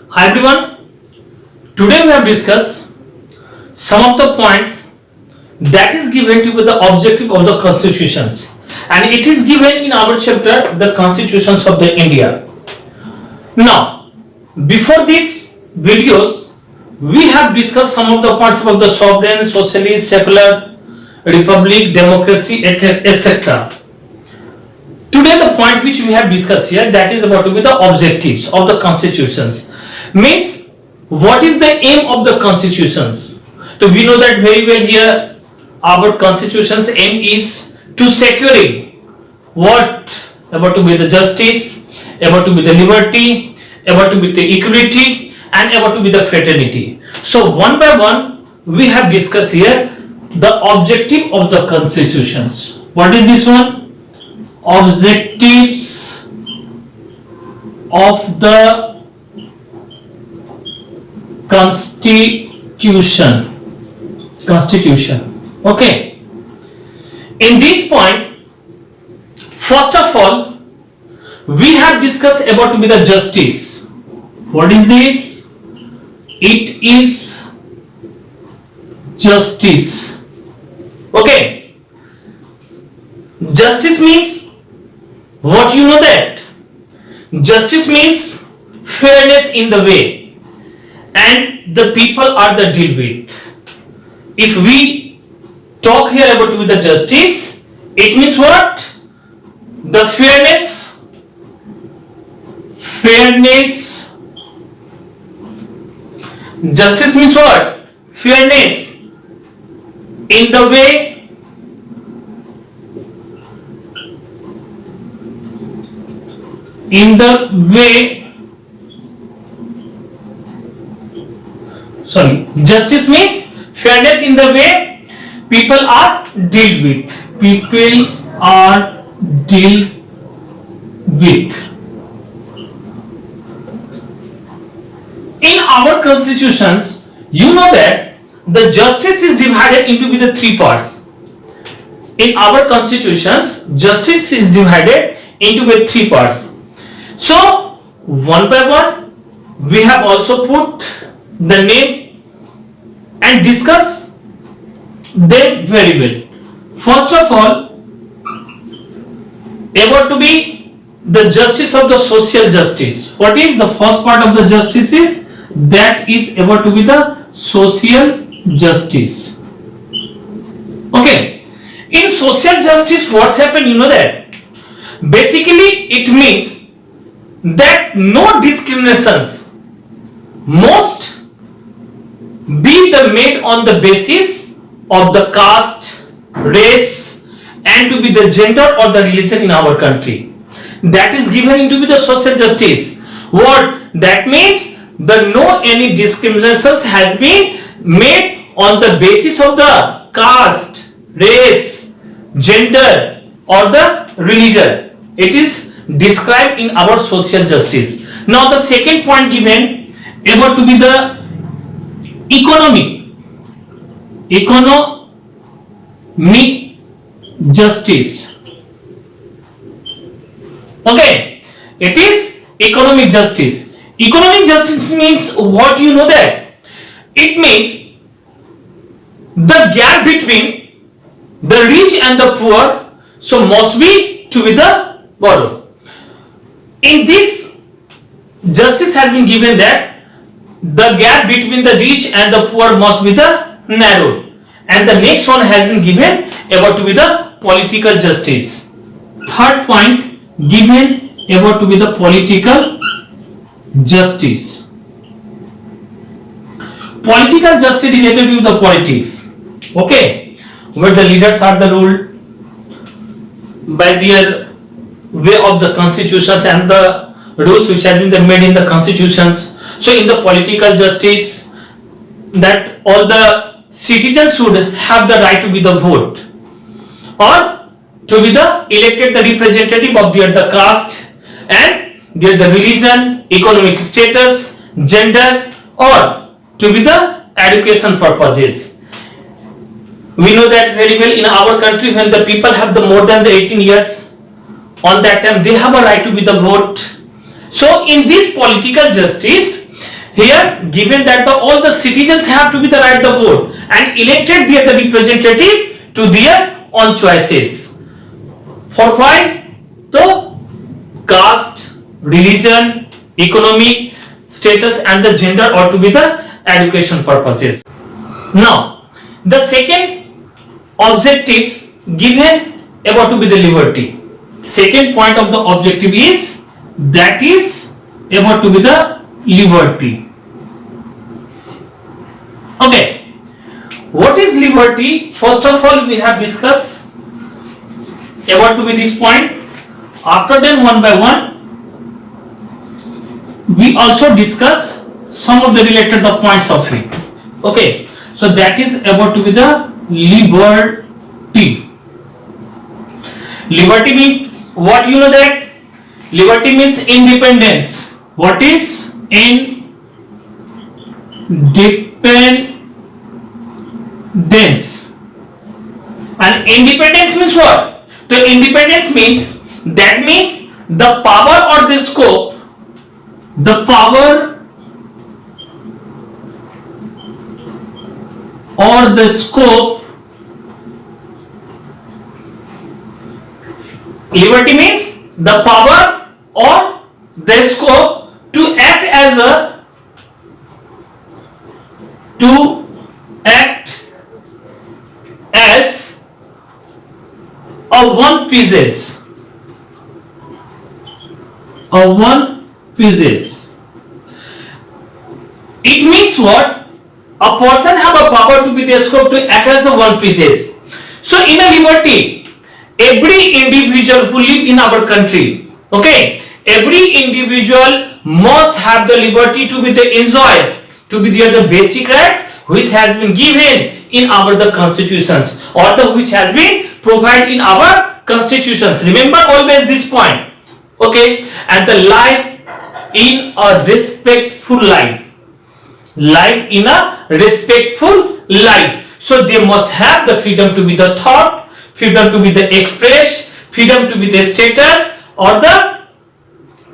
Hi everyone, today we have discussed some of the points that is given to be the objective of the constitutions, and it is given in our chapter the constitutions of the India. Now, before these videos, we have discussed some of the points about the sovereign, socialist, secular, republic, democracy, etc. Today the point which we have discussed here, that is about to be the objectives of the constitutions. Means what is the aim of the constitutions? So we know that very well here our constitution's aim is to securing what about to be the justice, about to be the liberty, about to be the equality, and about to be the fraternity. So one by one we have discussed here the objective of the constitutions. What is this one? Objectives of the constitution. Okay, in this point, first of all we have discussed about to be the justice. What is this? It is justice. Okay, justice means what? You know that justice means fairness in the way, and the people are the deal with. If we talk here about with the justice, it means what? The fairness. Justice means what? Fairness in the way, justice means fairness in the way people are dealt with. In our constitutions, you know that the justice is divided into the three parts. In our constitutions, justice is divided into the three parts. So one by one we have also put the name and discuss them very well. First of all, about to be the justice of the social justice. What is the first part of the justice is? That is about to be the social justice. Okay, in social justice what's happened, you know that basically it means that no discriminations must be made on the basis of the caste, race, and to be the gender or the religion in our country. That is given into the social justice. What that means? The no any discriminations has been made on the basis of the caste, race, gender, or the religion. It is described in our social justice. Now the second point given about to be the economic justice. Okay, it is economic justice. Economic justice means what? You know that it means the gap between the rich and the poor so must be to be the borrowed. In this justice has been given that the gap between the rich and the poor must be the narrowed, and the next one has been given about to be the political justice. Third point given about to be the political justice. Political justice related to the politics. Okay, where the leaders are the ruled by their way of the constitutions and the rules which have been made in the constitutions. So in the political justice, that all the citizens should have the right to be the vote or to be the elected the representative of their the caste and their the religion, economic status, gender, or to be the education purposes. We know that very well in our country when the people have the more than the 18 years, on that time they have a right to be the vote. So in this political justice, Here given that all the citizens have to be the right to vote and elected their the representative to their own choices. For why? The caste, religion, economic status and the gender ought to be the education purposes. Now, the second objectives given about to be the liberty. Second point of the objective is that is about to be the liberty. Okay, what is liberty? First of all, we have discussed about to be this point. After then, one by one, we also discuss some of the related the points of it. Okay, so that is about to be the liberty. Liberty means what, you know that? Liberty means independence. What is independence? And independence means what? So independence means the power or the scope, the power or the scope. Liberty means the power or the scope to act as a one pieces. It means what? A person have a power to be the scope to act as a one pieces. So in a liberty, every individual who live in our country, okay, every individual must have the liberty to be the enjoys to be the basic rights which has been given in our the constitutions or the which has been provided in our constitutions. Remember always this point. Okay, and the life in a respectful life. Life in a respectful life. So they must have the freedom to be the thought, freedom to be the express, freedom to be the status, or the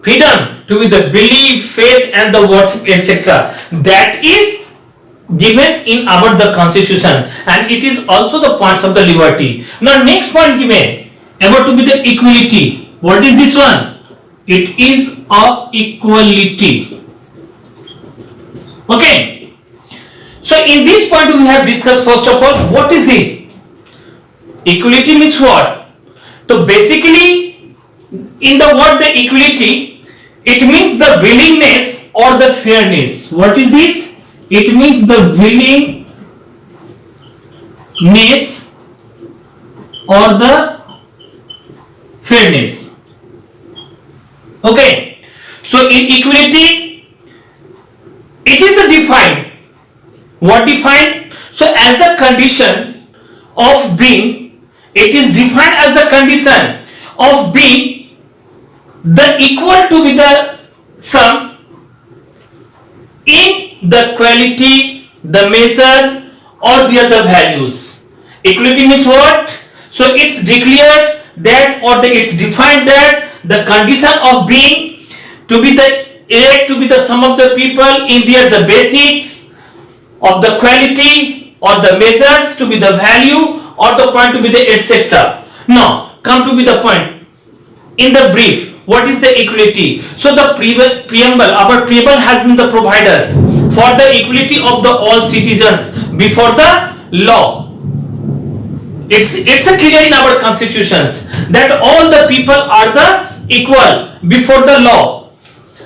freedom to be the belief, faith, and the worship, etc. That is given in our the constitution, and it is also the points of the liberty. Now next point given about to be the equality. What is this one? It is a equality. Okay. So in this point we have discussed first of all what is it? Equality means what? So basically in the word the equality, it means the willingness or the fairness. What is this? It means the willingness or the fairness. Okay. So in equality, it is a defined. What defined? So as the condition of being, it is defined as a condition of being the equal to be the sum in the quality, the measure, or the other values. Equality means what? So it's declared that or it's defined that the condition of being to be the sum of the people in their the basics of the quality or the measures to be the value or the point to be the etc. Now come to be the point. In the brief, what is the equality? So the preamble, our preamble has been the providers for the equality of the all citizens before the law. It's a clear in our constitutions that all the people are the equal before the law.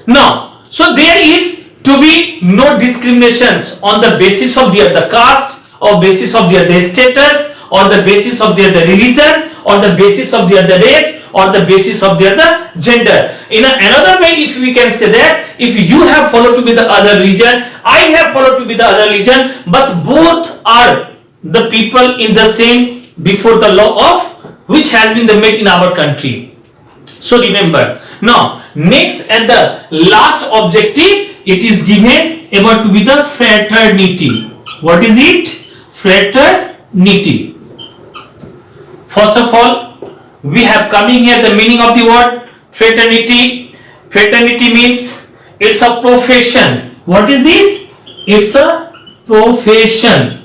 Now, so there is to be no discriminations on the basis of their the caste or basis of their the status or the basis of their the religion or the basis of their the race or the basis of their the gender. In another way, if we can say that if you have followed to be the other religion, I have followed to be the other religion, but both are the people in the same before the law of which has been the made in our country. So remember. Now next and the last objective, it is given about to be the fraternity. What is it? Fraternity. First of all, we have coming here the meaning of the word fraternity. Fraternity means it's a profession What is this? It's a profession.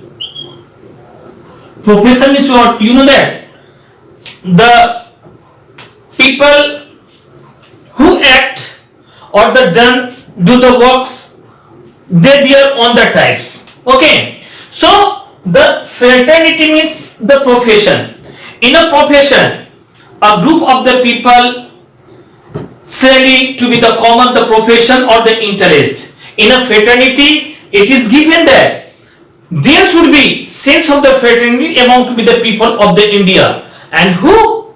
Profession is what? You know that the people who act or do the works, they are on the types. Okay. So the fraternity means the profession. In a profession, a group of the people say to be the common the profession or the interest. In a fraternity, it is given that there should be sense of the fraternity among to be the people of the India and who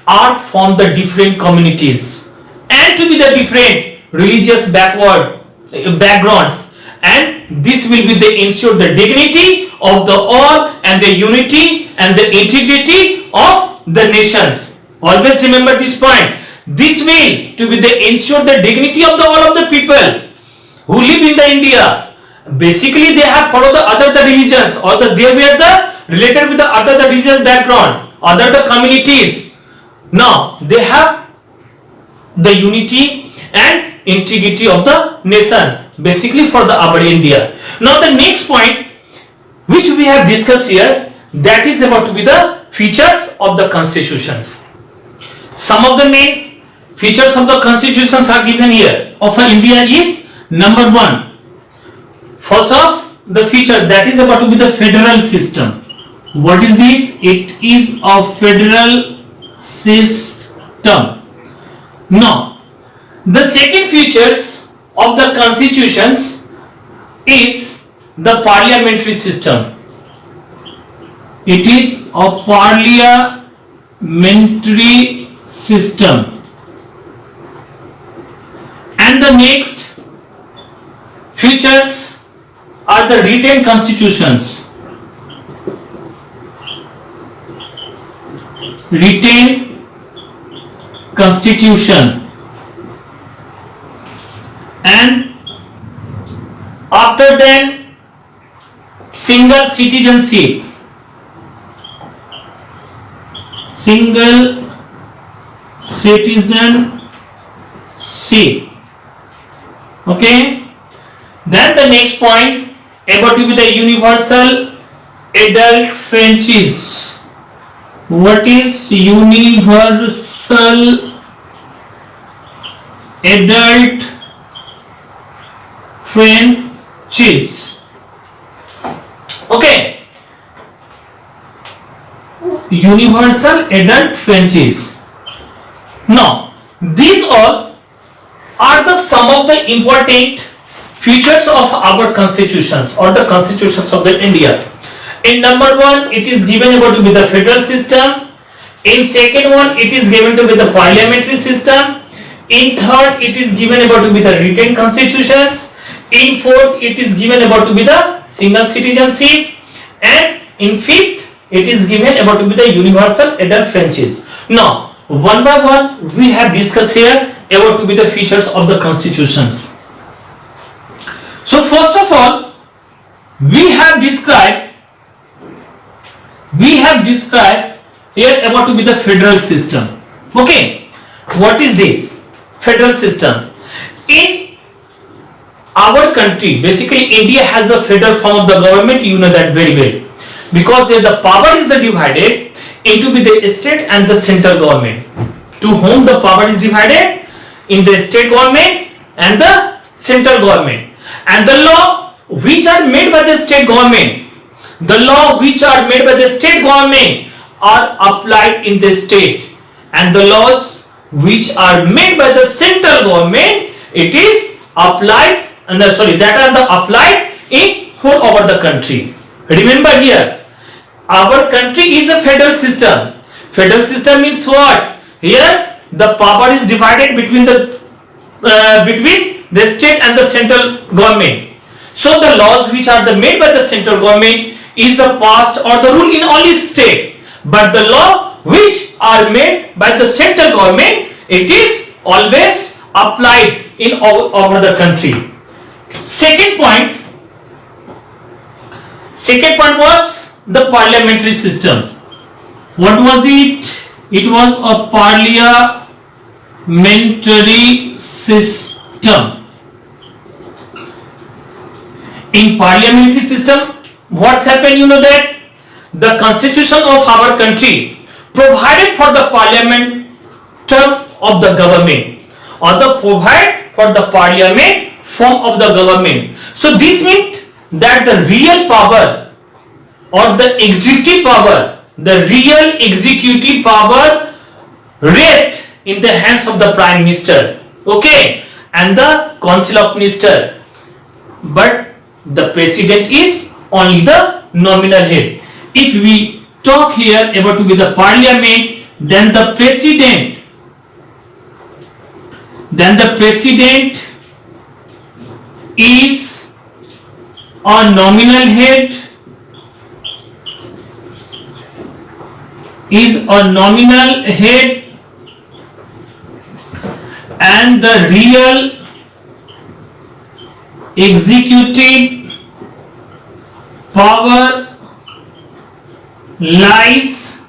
are from the different communities and to be the different religious backgrounds, and this will be the ensure the dignity of the all and the unity and the integrity of the nations. Always remember this point. This will to be the ensure the dignity of the all of the people who live in the India. Basically, they have followed the other the religions or they were the related with the other the religious background, other the communities. Now they have the unity and integrity of the nation, basically for the our India. Now the next point which we have discussed here, that is about to be the features of the constitutions. Some of the main features of the constitutions are given here of India is number 1. First of the features, that is about to be the federal system. What is this? It is a federal system. Now, the second features of the constitutions is the parliamentary system. It is a parliamentary system. And the next features are the written constitutions. Written constitution. And after then single citizenship. Single citizenship. Okay. Then the next point about to be the universal adult franchise. What is universal adult franchise? Okay. Universal adult franchise. Now, these all are the some of the important features of our constitutions or the constitutions of the India. In number 1, it is given about to be the federal system. In second one, it is given to be the parliamentary system. In third, it is given about to be the written constitutions. In fourth, it is given about to be the single citizenship. And in fifth, it is given about to be the universal adult franchise. Now, one by one, we have discussed here about to be the features of the constitutions. So first of all, we have described here about to be the federal system. Okay, what is this federal system? In our country, basically India has a federal form of the government, you know that very well, because here the power is divided into the state and the central government. To whom the power is divided? In the state government and the central government. And the law which are made by the state government, are applied in the state, and the laws which are made by the central government, it is applied applied in whole over the country. Remember here, our country is a federal system. Federal system means what? Here the power is divided between the state and the central government. So the laws which are made by the central government is the passed or the rule in only state, but the law which are made by the central government, it is always applied in over the country. Second point was the parliamentary system. What was it? It was a parliamentary system. In parliamentary system, what's happened? You know that the constitution of our country provided for the parliament term of the government, or the provide for the parliament form of the government. So this means that the real power or the executive power, the real executive power rests in the hands of the prime minister, okay, and the council of minister. But the president is only the nominal head. If we talk here about to be the parliament, then the president is a nominal head, and the real executive power lies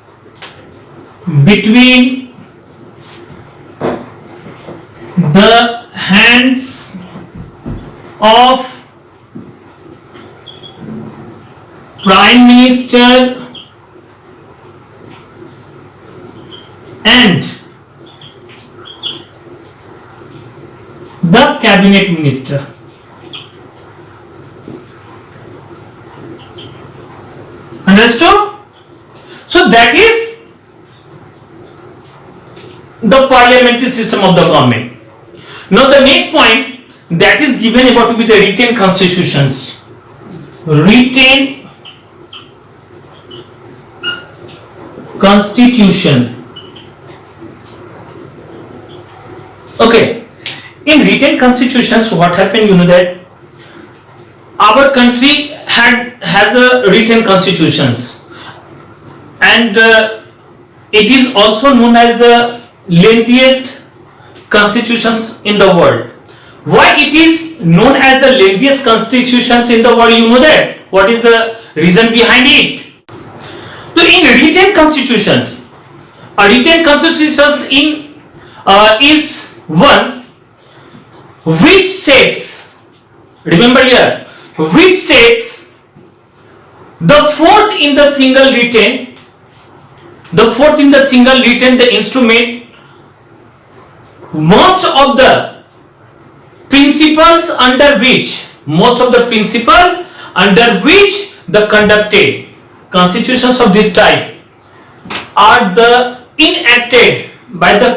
between the hands of prime minister and the cabinet minister. Understood? So that is the parliamentary system of the government. Now the next point that is given about to be the written constitutions. Written constitution. Okay. In written constitutions, what happened? You know that our country has a written constitutions, and it is also known as the lengthiest constitutions in the world. Why it is known as the lengthiest constitutions in the world? You know that. What is the reason behind it? So in written constitutions, a written constitutions is one which sets, remember here, which sets the fourth in the single written, the instrument, most of the principles under which the conducted constitutions of this type are the enacted by the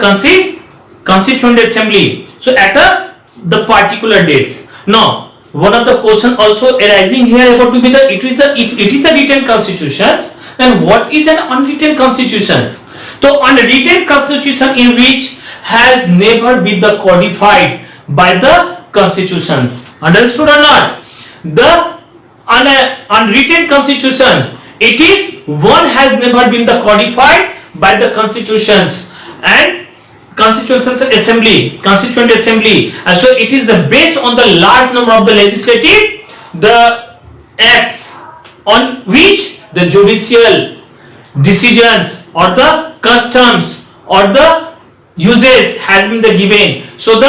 constituent assembly. So at the particular dates. Now one of the question also arising here about to be the if it is a written constitutions, then what is an unwritten constitutions? So unwritten constitution in which has never been the codified by the constitutions. Understood or not? The unwritten constitution, it is one has never been the codified by the constitutions and constituent assembly, and so it is the based on the large number of the legislative the acts on which the judicial decisions or the customs or the uses has been the given. So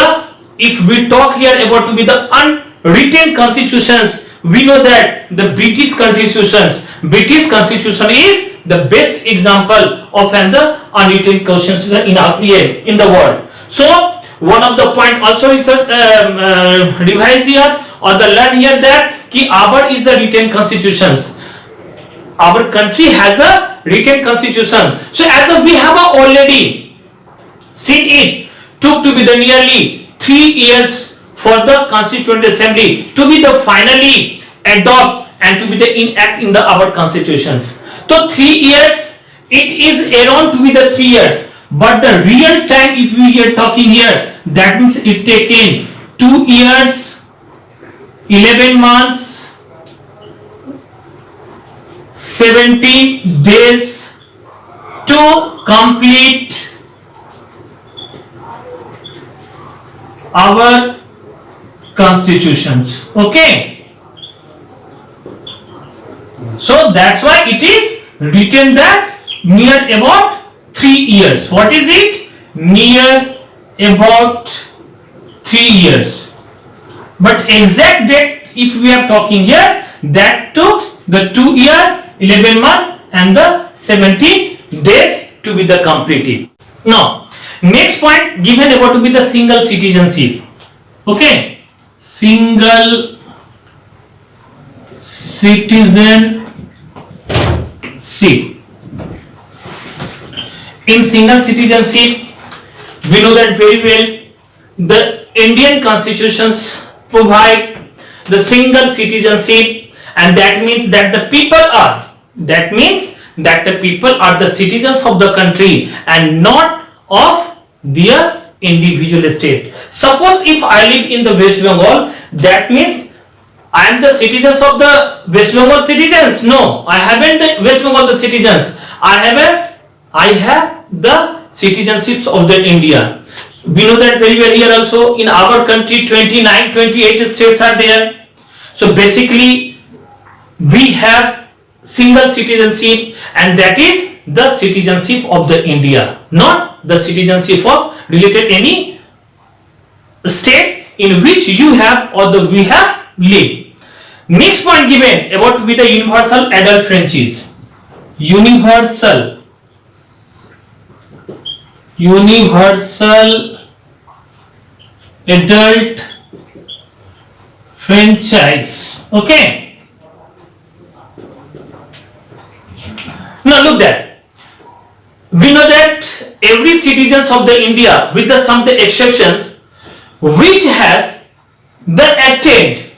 if we talk here about to be the unwritten constitutions, we know that the British constitution is the best example of the unwritten constitution in the world. So one of the point also is revise here or the learn here that ki our is a written constitutions. Our country has a written constitution. So as of we have already seen it took to be the nearly 3 years for the constituent assembly to be the finally adopt and to be the enact in the our constitutions. So 3 years it is around to be the 3 years, but the real time if we are talking here, that means it taken 2 years 11 months 17 days to complete our constitutions. Okay, so that's why it is written that near about 3 years. What is it? Near about 3 years. But exact date if we are talking here, that took the 2 year, 11 month and the 17 days to be the completed. Now, next point given about to be the single citizenship. Okay, single citizenship. In single citizenship, we know that very well. The Indian constitutions provide the single citizenship, and that means that the people are the citizens of the country and not of their individual state. Suppose if I live in the West Bengal, that means I am the citizens of the West Bengal citizens. No, I haven't the West Bengal the citizens. I have the citizenships of the India. We know that very well here also. In our country 28 states are there. So basically we have single citizenship, and that is the citizenship of the India, not the citizenship of related any state in which you have or the we have lived. Next point given about to be the universal adult franchise. Universal adult franchise. Okay. Now look that. We know that every citizens of the India, with the some the exceptions, which has the attained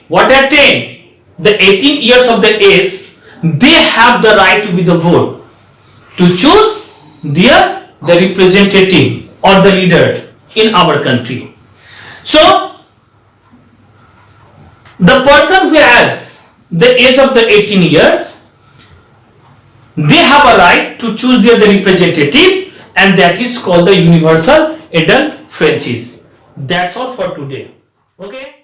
the 18 years of the age, they have the right to be the vote to choose the representative or the leaders in our country. So the person who has the age of the 18 years, they have a right to choose their representative, and that is called the universal adult franchise. That's all for today. Okay.